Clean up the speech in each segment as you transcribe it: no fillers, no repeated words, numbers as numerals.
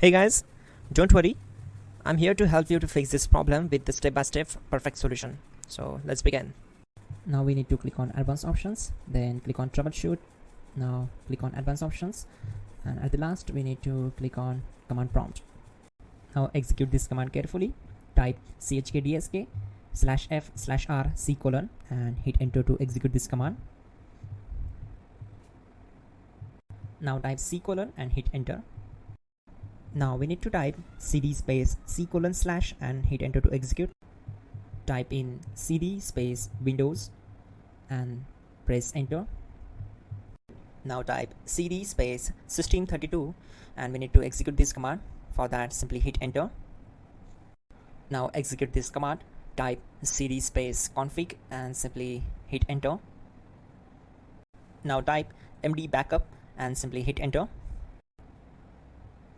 Hey guys, don't worry, I'm here to help you to fix this problem with the step-by-step perfect solution. So let's begin. Now we need to click on advanced options, then click on troubleshoot. Now click on advanced options, and at the last we need to click on command prompt. Now execute this command carefully. Type chkdsk/f/r/c:, and hit enter to execute this command. Now type c:, and hit enter. Now we need to type cd space c:/ and hit enter to execute. Type in cd space Windows and press enter. Now type cd space system32 and we need to execute this command. For that, simply hit enter. Now execute this command. Type cd space config and simply hit enter. Now type md backup and simply hit enter.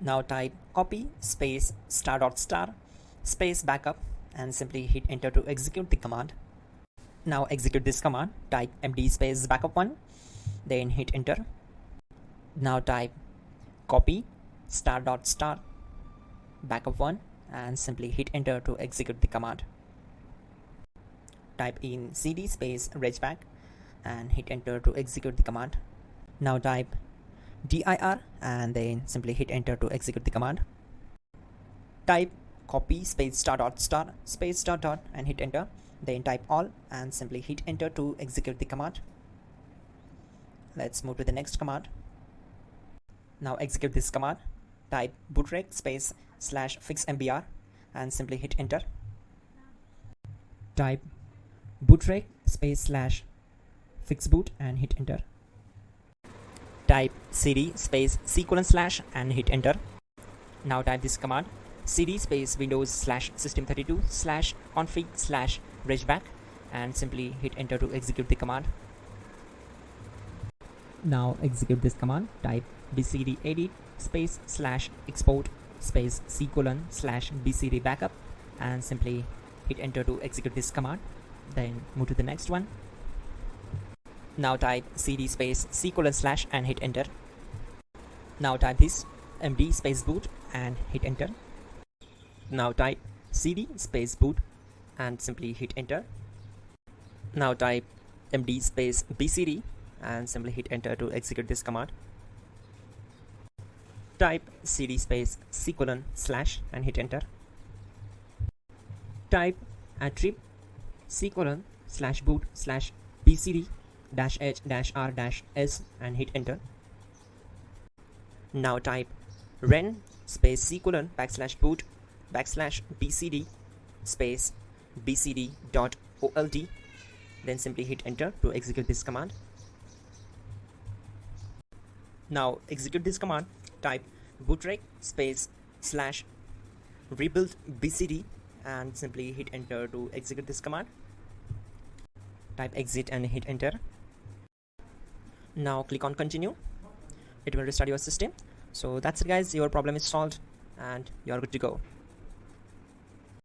Now type copy space *** space backup and simply hit enter to execute the command. Now execute this command. Type md space backup1, then hit enter. Now type copy *** backup1 and simply hit enter to execute the command. Type in cd space regback and hit enter to execute the command. Now type dir and then simply hit enter to execute the command. Type copy space *** space .. and hit enter. Then type all and simply hit enter to execute the command. Let's move to the next command. Now execute this command. Type bootrec space /fixmbr and simply hit enter. Type bootrec space /fixboot and hit enter. Type cd space c:/ and hit enter. Now type this command cd space Windows /system32 /config /regback and simply hit enter to execute the command. Now execute this command. Type bcd edit space /export space c:/ bcd backup and simply hit enter to execute this command. Then move to the next one. Now type cd space c:/ and hit enter. Now type this md space boot and hit enter. Now type cd space boot and simply hit enter. Now type md space bcd and simply hit enter to execute this command. Type cd space c:/ and hit enter. Type attrib c:/boot /bcd -h-r-s and hit enter. Now type ren space c:/ /boot /bcd space bcd.old, then simply hit enter to execute this command. Now execute this command. Type bootrec space /rebuild bcd and simply hit enter to execute this command. Type exit and hit enter. Now click on continue. It will restart your system. So that's it guys, your problem is solved and you're good to go.